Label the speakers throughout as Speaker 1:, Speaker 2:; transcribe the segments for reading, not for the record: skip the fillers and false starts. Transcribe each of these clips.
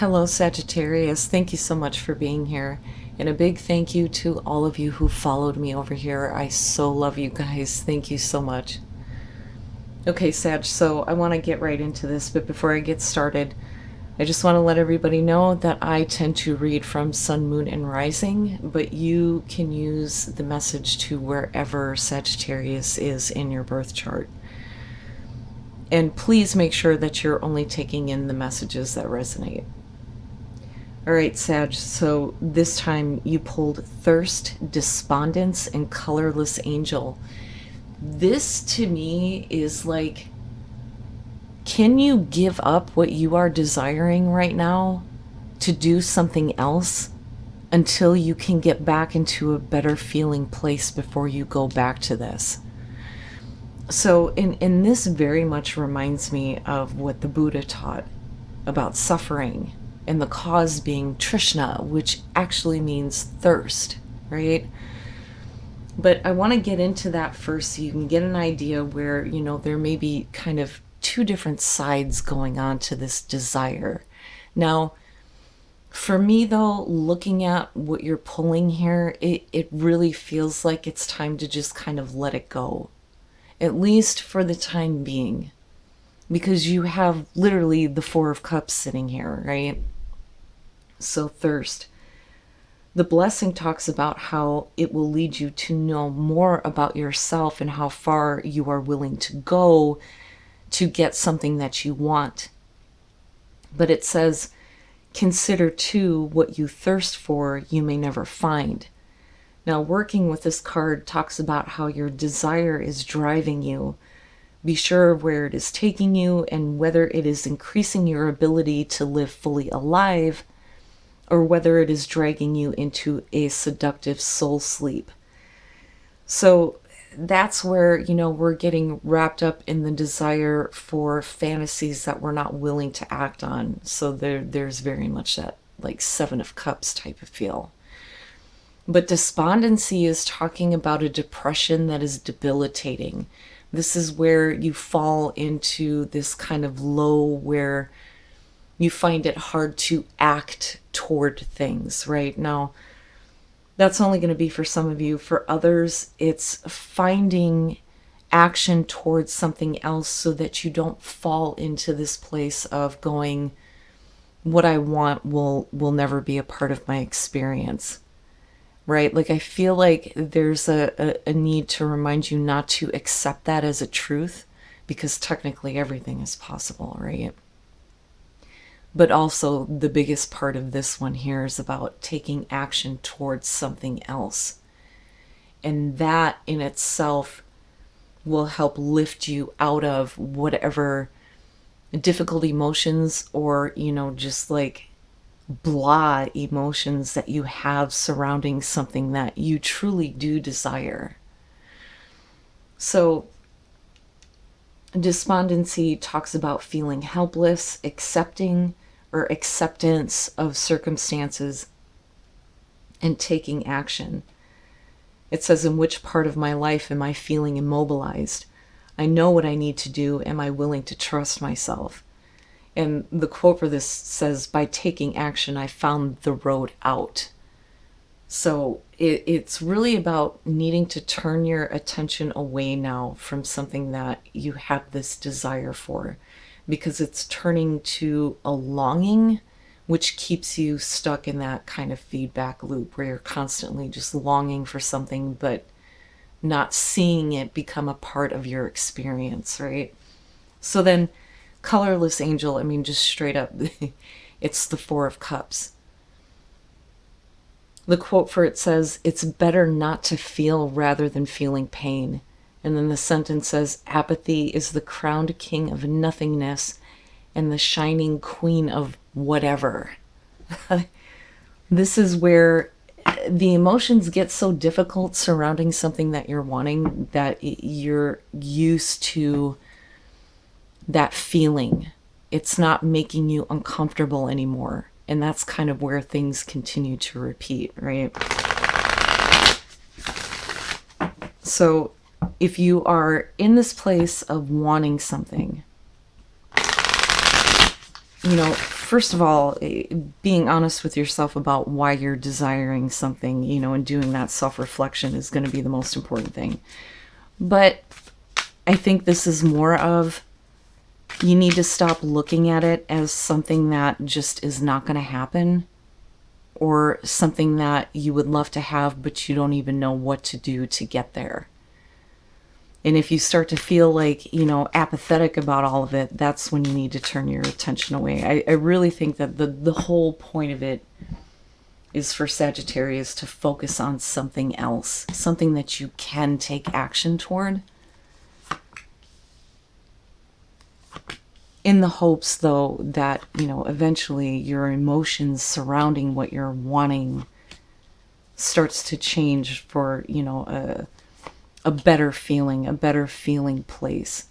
Speaker 1: Hello, Sagittarius. Thank you so much for being here. And a big thank you to all of you who followed me over here. I so love you guys. Thank you so much. Okay, Sag, so I want to get right into this, but before I get started, I just want to let everybody know that I tend to read from Sun, Moon, and Rising, but you can use the message to wherever Sagittarius is in your birth chart. And please make sure that you're only taking in the messages that resonate. All right, Sag, so this time you pulled Thirst, Despondence, and Colorless Angel. This to me is like, can you give up what you are desiring right now to do something else until you can get back into a better feeling place before you go back to this? So, in this very much reminds me of what the Buddha taught about suffering and the cause being Trishna, which actually means thirst, right? But I want to get into that first so you can get an idea where, there may be kind of two different sides going on to this desire. Now, for me though, looking at what you're pulling here, it really feels like it's time to just kind of let it go, at least for the time being, because you have literally the Four of Cups sitting here, right? So thirst. The blessing talks about how it will lead you to know more about yourself and how far you are willing to go to get something that you want. But it says, consider too what you thirst for you may never find. Now, working with this card talks about how your desire is driving you. Be sure of where it is taking you and whether it is increasing your ability to live fully alive or whether it is dragging you into a seductive soul sleep. So that's where, we're getting wrapped up in the desire for fantasies that we're not willing to act on. So there's very much that like Seven of Cups type of feel. But despondency is talking about a depression that is debilitating. This is where you fall into this kind of low where you find it hard to act toward things, right? Now, that's only going to be for some of you. For others, it's finding action towards something else so that you don't fall into this place of going, what I want will never be a part of my experience, right? Like, I feel like there's a need to remind you not to accept that as a truth, because technically everything is possible, right? But also the biggest part of this one here is about taking action towards something else. And that in itself will help lift you out of whatever difficult emotions or, just like blah emotions that you have surrounding something that you truly do desire. So despondency talks about feeling helpless, acceptance of circumstances, and taking action. It says, in which part of my life am I feeling immobilized? I know what I need to do. Am I willing to trust myself? And the quote for this says, by taking action, I found the road out. So it's really about needing to turn your attention away now from something that you have this desire for, because it's turning to a longing, which keeps you stuck in that kind of feedback loop where you're constantly just longing for something, but not seeing it become a part of your experience, right? So then, colorless angel, just straight up, it's the Four of Cups. The quote for it says, it's better not to feel rather than feeling pain. And then the sentence says, apathy is the crowned king of nothingness and the shining queen of whatever. This is where the emotions get so difficult surrounding something that you're wanting that you're used to that feeling. It's not making you uncomfortable anymore. And that's kind of where things continue to repeat, right? So if you are in this place of wanting something, first of all, being honest with yourself about why you're desiring something, and doing that self-reflection is going to be the most important thing. But I think this is more of, you need to stop looking at it as something that just is not going to happen, or something that you would love to have, but you don't even know what to do to get there. And if you start to feel like, apathetic about all of it, that's when you need to turn your attention away. I really think that the whole point of it is for Sagittarius to focus on something else, something that you can take action toward. In the hopes, though, that, eventually your emotions surrounding what you're wanting starts to change for, a better feeling place.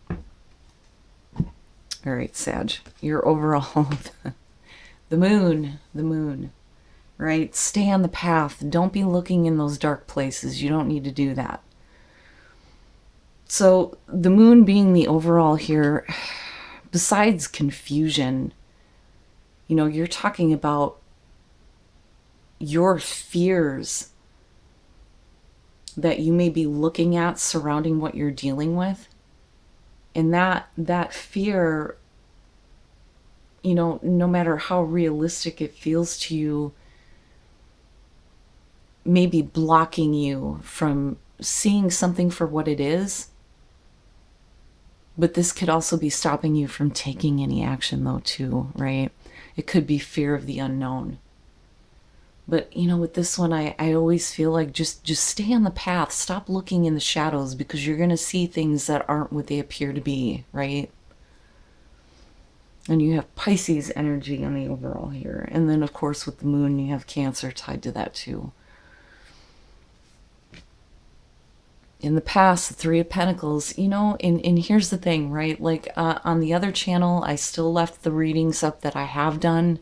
Speaker 1: All right, Sag, your overall, the moon, right? Stay on the path. Don't be looking in those dark places. You don't need to do that. So the moon being the overall here, besides confusion, you're talking about your fears that you may be looking at surrounding what you're dealing with. And that fear, no matter how realistic it feels to you, may be blocking you from seeing something for what it is. But this could also be stopping you from taking any action, though, too, right? It could be fear of the unknown. But, with this one, I always feel like just stay on the path. Stop looking in the shadows, because you're going to see things that aren't what they appear to be, right? And you have Pisces energy on the overall here. And then, of course, with the moon, you have Cancer tied to that, too. In the past, the Three of Pentacles, and here's the thing, right? Like on the other channel, I still left the readings up that I have done.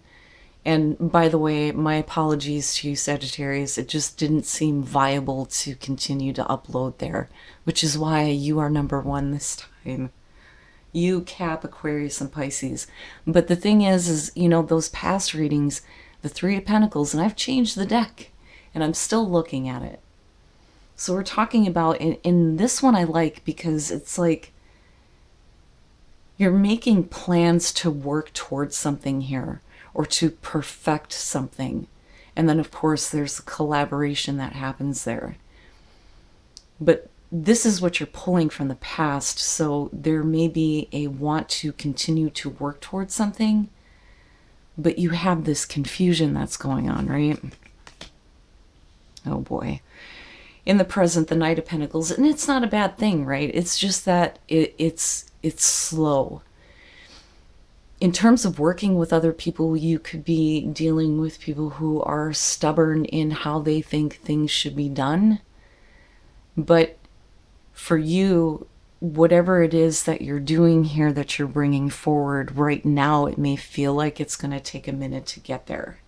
Speaker 1: And by the way, my apologies to you, Sagittarius. It just didn't seem viable to continue to upload there, which is why you are number one this time. You, Cap, Aquarius, and Pisces. But the thing is, those past readings, the Three of Pentacles, and I've changed the deck, and I'm still looking at it. So we're talking about, in this one I like, because it's like you're making plans to work towards something here, or to perfect something. And then, of course, there's a collaboration that happens there. But this is what you're pulling from the past, so there may be a want to continue to work towards something, but you have this confusion that's going on, right? Oh boy. In the present, the Knight of Pentacles, and it's not a bad thing, right? It's just that it's slow. In terms of working with other people, you could be dealing with people who are stubborn in how they think things should be done. But for you, whatever it is that you're doing here, that you're bringing forward right now, it may feel like it's going to take a minute to get there.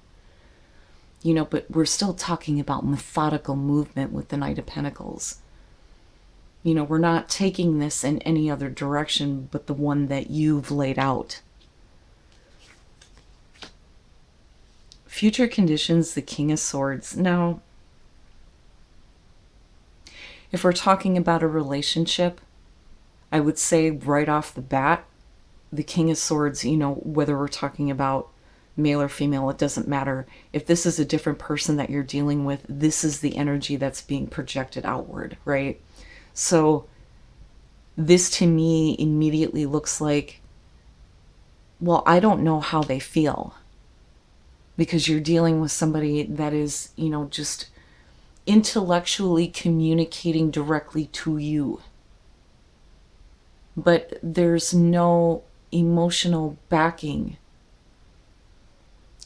Speaker 1: But we're still talking about methodical movement with the Knight of Pentacles. We're not taking this in any other direction but the one that you've laid out. Future conditions, the King of Swords. Now, if we're talking about a relationship, I would say right off the bat, the King of Swords, whether we're talking about male or female, it doesn't matter. If this is a different person that you're dealing with, this is the energy that's being projected outward, right? So this to me immediately looks like, well, I don't know how they feel, because you're dealing with somebody that is, just intellectually communicating directly to you. But there's no emotional backing.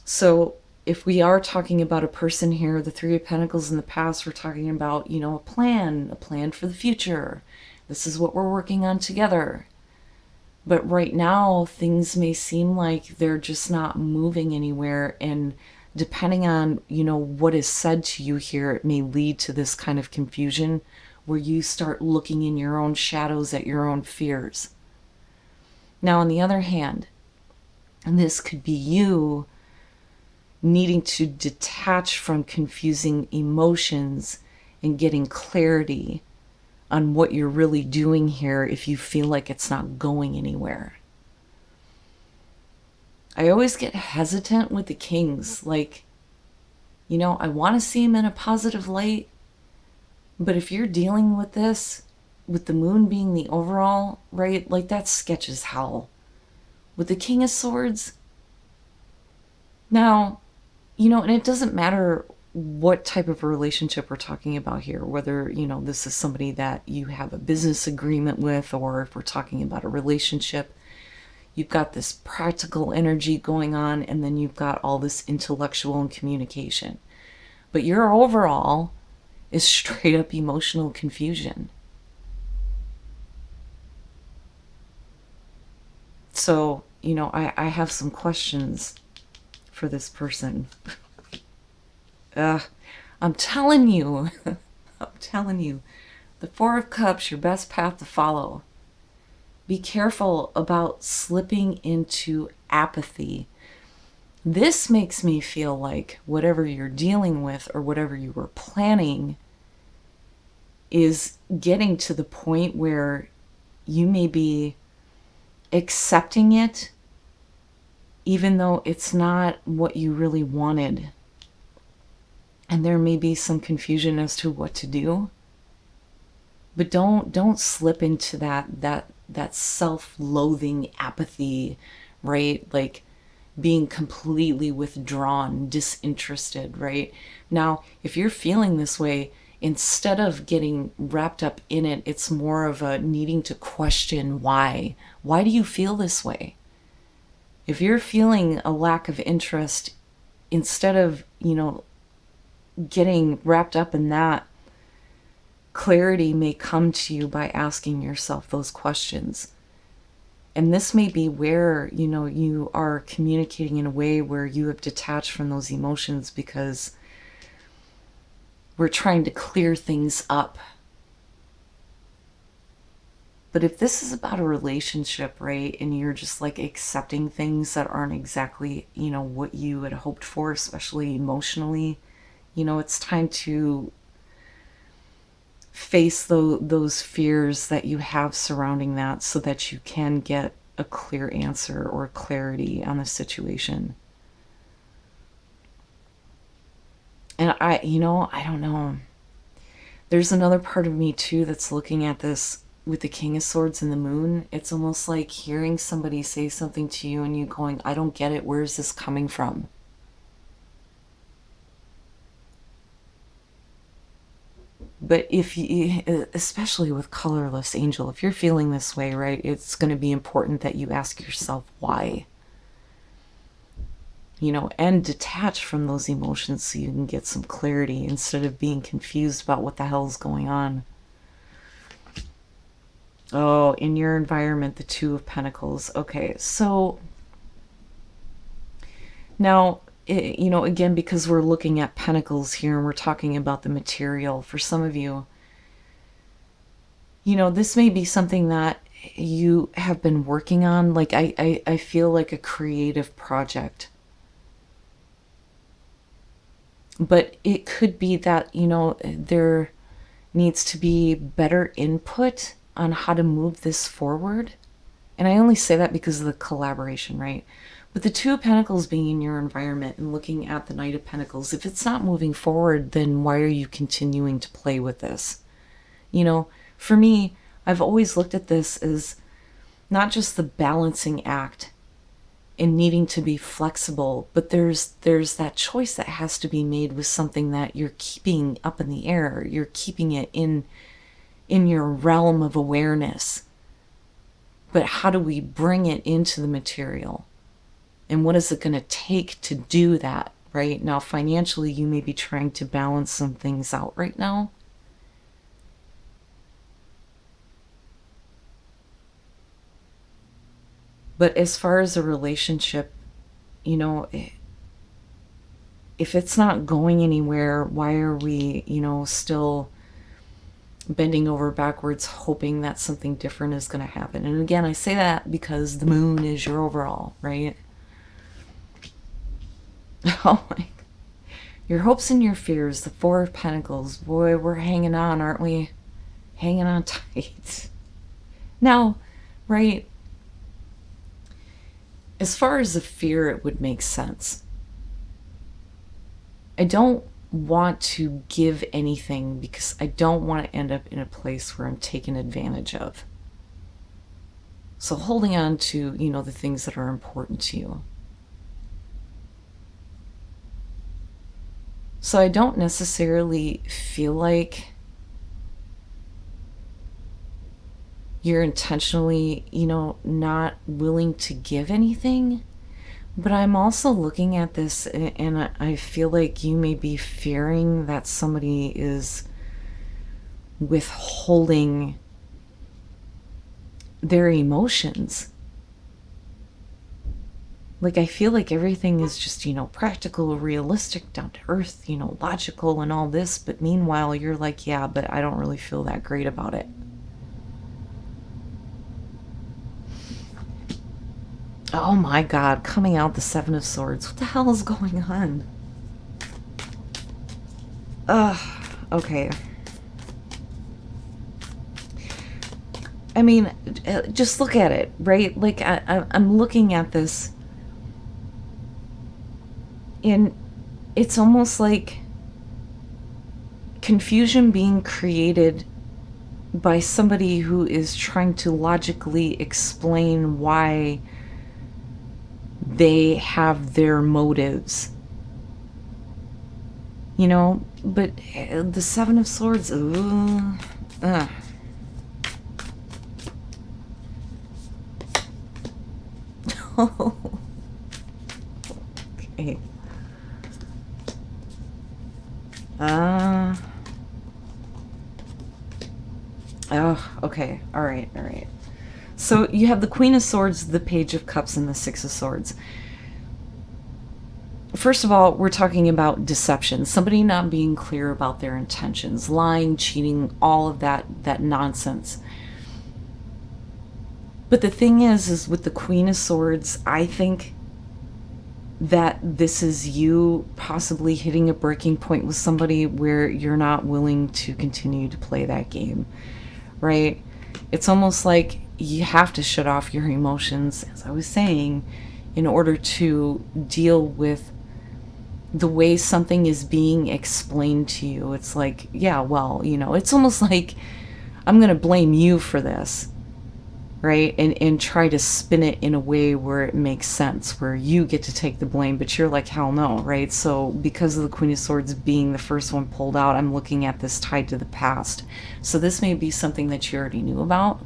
Speaker 1: So if we are talking about a person here, the Three of Pentacles in the past, we're talking about, a plan for the future. This is what we're working on together. But right now, things may seem like they're just not moving anywhere. And depending on, what is said to you here, it may lead to this kind of confusion where you start looking in your own shadows at your own fears. Now, on the other hand, And this could be you needing to detach from confusing emotions and getting clarity on what you're really doing here if you feel like it's not going anywhere. I always get hesitant with the kings. Like, you know, I want to see them in a positive light, but if you're dealing with this, with the moon being the overall, right, like that's sketch as hell. With the King of Swords, now, you know, and it doesn't matter what type of a relationship we're talking about here, whether, you know, this is somebody that you have a business agreement with, or if we're talking about a relationship, you've got this practical energy going on, and then you've got all this intellectual and communication. But your overall is straight up emotional confusion. So, you know, I have some questions for this person. I'm telling you, the Four of Cups, your best path to follow. Be careful about slipping into apathy. This makes me feel like whatever you're dealing with or whatever you were planning is getting to the point where you may be accepting it even though it's not what you really wanted. And there may be some confusion as to what to do. But don't slip into that self-loathing apathy, right? Like being completely withdrawn, disinterested, right? Now, if you're feeling this way, instead of getting wrapped up in it, it's more of a needing to question why. Why do you feel this way? If you're feeling a lack of interest, instead of, you know, getting wrapped up in that, clarity may come to you by asking yourself those questions. And this may be where, you know, you are communicating in a way where you have detached from those emotions because we're trying to clear things up. But if this is about a relationship, right, and you're just like accepting things that aren't exactly, you know, what you had hoped for, especially emotionally, you know, it's time to face those fears that you have surrounding that so that you can get a clear answer or clarity on the situation. And I don't know. There's another part of me too that's looking at this with the King of Swords and the Moon. It's almost like hearing somebody say something to you and you going, I don't get it. Where is this coming from? But if you, especially with colorless angel, if you're feeling this way, right, it's going to be important that you ask yourself why. You know, and detach from those emotions so you can get some clarity instead of being confused about what the hell's going on. Oh, in your environment, the Two of Pentacles. Okay, so now, you know, again, because we're looking at pentacles here and we're talking about the material, for some of you, you know, this may be something that you have been working on. Like, I feel like a creative project. But it could be that, you know, there needs to be better input on how to move this forward. And I only say that because of the collaboration, right? But the Two of Pentacles being in your environment and looking at the Knight of Pentacles, if it's not moving forward, then why are you continuing to play with this? You know, for me, I've always looked at this as not just the balancing act and needing to be flexible, but there's that choice that has to be made with something that you're keeping up in the air. You're keeping it in your realm of awareness. But how do we bring it into the material? And what is it going to take to do that, right? Now, financially, you may be trying to balance some things out right now. But as far as a relationship, you know, if it's not going anywhere, why are we, you know, still bending over backwards hoping that something different is going to happen? And again, I say that because the Moon is your overall, right? Oh my. Your hopes and your fears, the Four of Pentacles. Boy, we're hanging on, aren't we? Hanging on tight. Now, right, as far as the fear, it would make sense. I don't want to give anything because I don't want to end up in a place where I'm taken advantage of. So holding on to, the things that are important to you. So I don't necessarily feel like you're intentionally, not willing to give anything. But I'm also looking at this and I feel like you may be fearing that somebody is withholding their emotions. Like, I feel like everything is just, practical, realistic, down to earth, logical and all this. But meanwhile, you're like, yeah, but I don't really feel that great about it. Oh my God, coming out the Seven of Swords. What the hell is going on? Okay. I mean, just look at it, right? Like, I'm looking at this, and it's almost like confusion being created by somebody who is trying to logically explain why they have their motives. But the Seven of Swords, okay. Okay. All right. So you have the Queen of Swords, the Page of Cups, and the Six of Swords. First of all, we're talking about deception. Somebody not being clear about their intentions, lying, cheating, all of that nonsense. But the thing is with the Queen of Swords, I think that this is you possibly hitting a breaking point with somebody where you're not willing to continue to play that game, right? It's almost like you have to shut off your emotions, as I was saying, in order to deal with the way something is being explained to you. It's like, yeah, well, it's almost like I'm going to blame you for this, right? And try to spin it in a way where it makes sense, where you get to take the blame, but you're like, hell no, right? So because of the Queen of Swords being the first one pulled out, I'm looking at this tied to the past. So this may be something that you already knew about.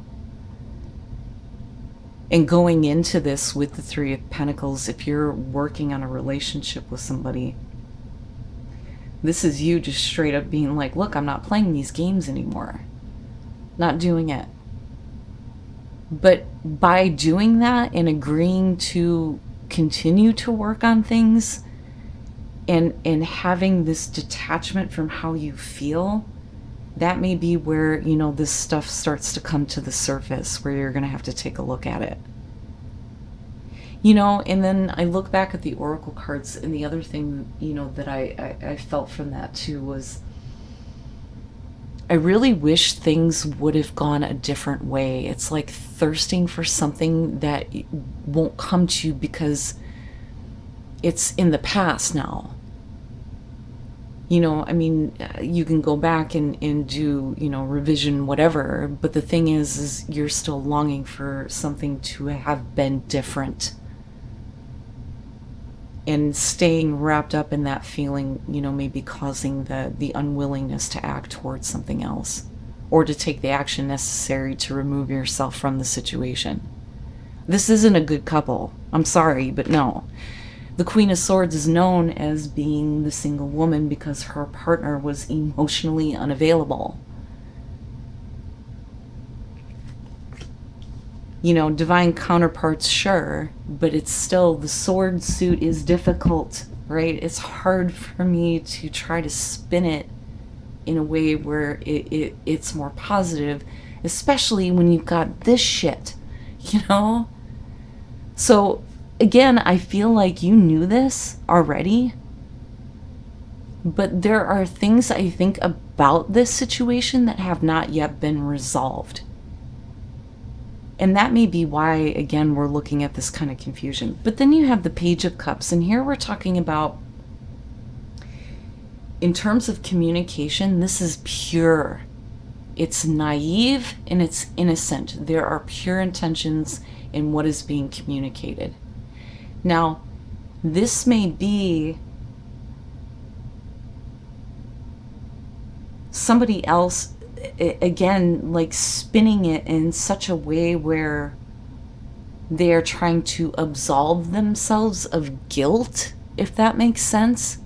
Speaker 1: And going into this with the Three of Pentacles, if you're working on a relationship with somebody, this is you just straight up being like, look, I'm not playing these games anymore. Not doing it. But by doing that and agreeing to continue to work on things and having this detachment from how you feel, that may be where, this stuff starts to come to the surface, where you're going to have to take a look at it. And then I look back at the Oracle cards, and the other thing, that I felt from that too was, I really wish things would have gone a different way. It's like thirsting for something that won't come to you because it's in the past now. You can go back and do, revision, whatever. But the thing is you're still longing for something to have been different. And staying wrapped up in that feeling, maybe causing the unwillingness to act towards something else. Or to take the action necessary to remove yourself from the situation. This isn't a good couple. I'm sorry, but no. The Queen of Swords is known as being the single woman because her partner was emotionally unavailable. Divine counterparts, sure, but it's still, the sword suit is difficult, right? It's hard for me to try to spin it in a way where it's more positive, especially when you've got this shit, So again, I feel like you knew this already, but there are things I think about this situation that have not yet been resolved. And that may be why, again, we're looking at this kind of confusion. But then you have the Page of Cups, and here we're talking about, in terms of communication, this is pure. It's naive and it's innocent. There are pure intentions in what is being communicated. Now, this may be somebody else, again, like spinning it in such a way where they are trying to absolve themselves of guilt, if that makes sense.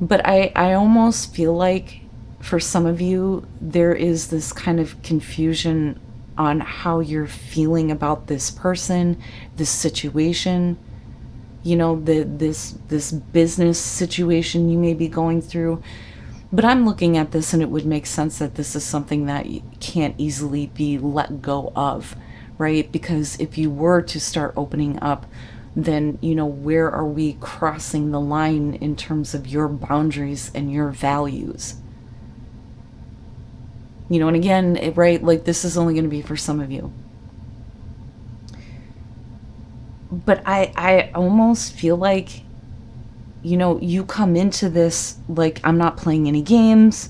Speaker 1: But I almost feel like for some of you, there is this kind of confusion on how you're feeling about this person, this situation, you know, this business situation you may be going through. But I'm looking at this and it would make sense that this is something that can't easily be let go of, right? Because if you were to start opening up, then, you know, where are we crossing the line in terms of your boundaries and your values? You know, and again, right, like this is only going to be for some of you. But I almost feel like, you know, you come into this like, I'm not playing any games.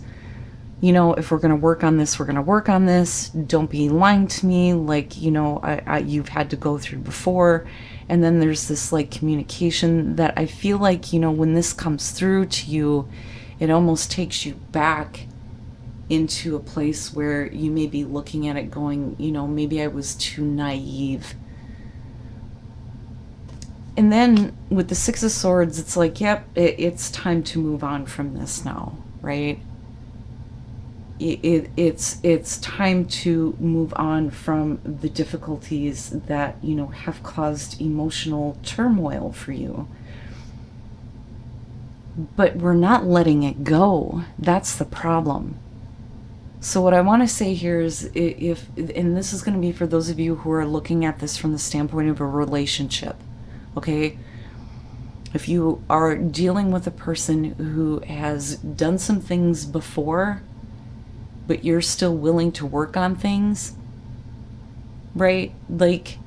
Speaker 1: You know, if we're going to work on this, we're going to work on this. Don't be lying to me. Like, you know, you've had to go through before. And then there's this like communication that I feel like, you know, when this comes through to you, it almost takes you back into a place where you may be looking at it going, you know, maybe I was too naive. And then with the Six of Swords, it's like, yep, it's time to move on from this now, right? It's time to move on from the difficulties that, you know, have caused emotional turmoil for you. But we're not letting it go. That's the problem. So what I want to say here is, and this is going to be for those of you who are looking at this from the standpoint of a relationship, okay? If you are dealing with a person who has done some things before, but you're still willing to work on things, right? Like,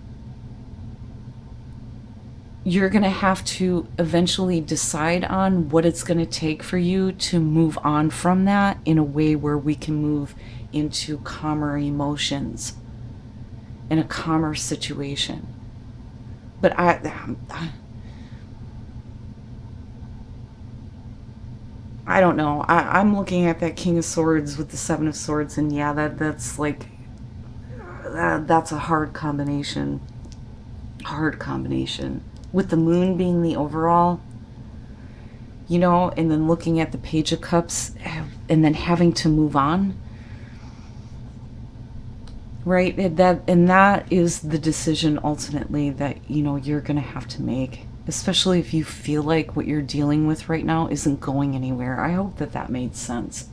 Speaker 1: you're going to have to eventually decide on what it's going to take for you to move on from that in a way where we can move into calmer emotions in a calmer situation. But I don't know. I'm looking at that King of Swords with the Seven of Swords, and yeah, that's like, that's a hard combination. Hard combination. With the Moon being the overall, you know, and then looking at the Page of Cups and then having to move on, right? That is the decision ultimately that, you know, you're going to have to make, especially if you feel like what you're dealing with right now isn't going anywhere. I hope that made sense.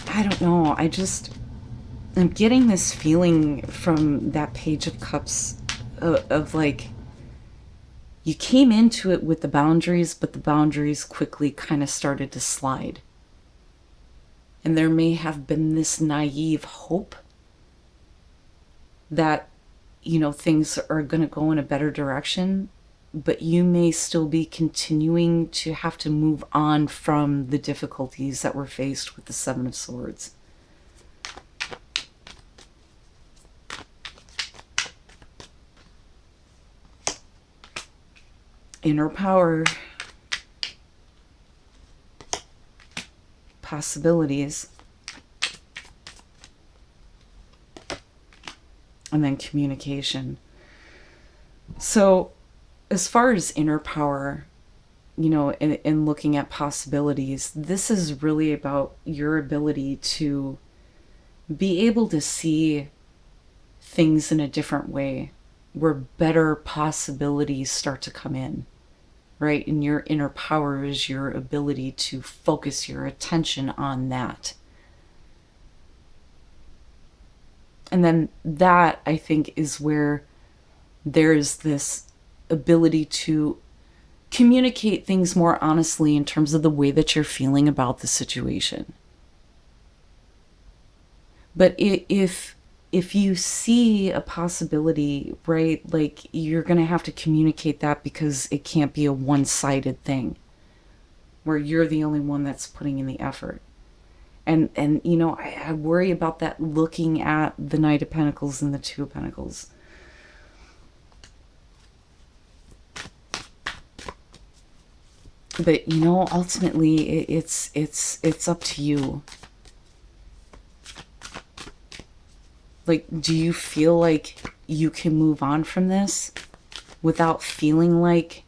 Speaker 1: I don't know. I'm getting this feeling from that Page of Cups of like, you came into it with the boundaries, but the boundaries quickly kind of started to slide. And there may have been this naive hope that, you know, things are going to go in a better direction, but you may still be continuing to have to move on from the difficulties that were faced with the Seven of Swords. Inner power, possibilities, and then communication. So as far as inner power, you know, in looking at possibilities, this is really about your ability to be able to see things in a different way, where better possibilities start to come in. Right? And your inner power is your ability to focus your attention on that. And then that, I think, is where there's this ability to communicate things more honestly in terms of the way that you're feeling about the situation. But if you see a possibility, right, like, you're going to have to communicate that, because it can't be a one-sided thing where you're the only one that's putting in the effort. And you know, I worry about that looking at the Knight of Pentacles and the Two of Pentacles. But, you know, ultimately, it's up to you. Like, do you feel like you can move on from this without feeling like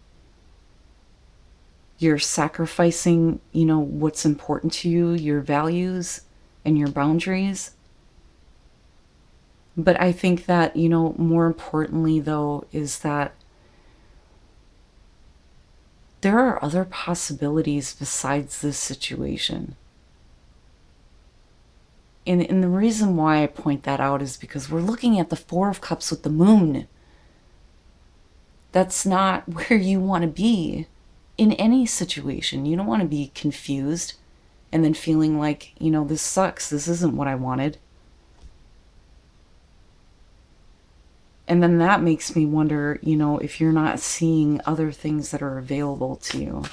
Speaker 1: you're sacrificing, you know, what's important to you, your values and your boundaries? But I think that, you know, more importantly, though, is that there are other possibilities besides this situation. And the reason why I point that out is because we're looking at the Four of Cups with the Moon. That's not where you want to be in any situation. You don't want to be confused and then feeling like, you know, this sucks. This isn't what I wanted. And then that makes me wonder, you know, if you're not seeing other things that are available to you.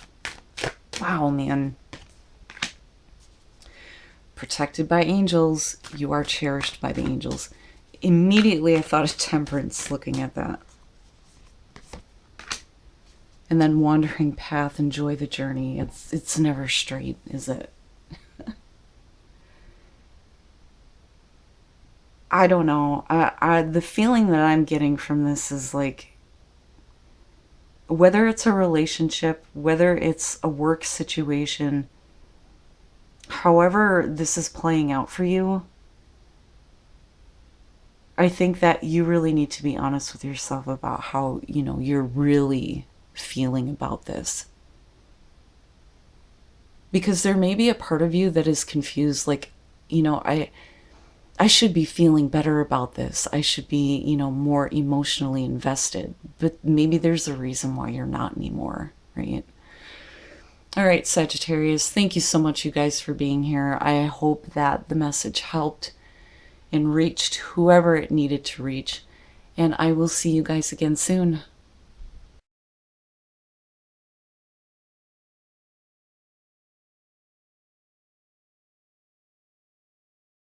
Speaker 1: Wow, man. Protected by angels, you are cherished by the angels. Immediately I thought of Temperance looking at that. And then wandering path, enjoy the journey. It's never straight, is it? I don't know. The feeling that I'm getting from this is like, whether it's a relationship, whether it's a work situation, however this is playing out for you, I think that you really need to be honest with yourself about how, you know, you're really feeling about this. Because there may be a part of you that is confused, like, you know, I should be feeling better about this. I should be, you know, more emotionally invested. But maybe there's a reason why you're not anymore, right? All right, Sagittarius, thank you so much, you guys, for being here. I hope that the message helped and reached whoever it needed to reach. And I will see you guys again soon.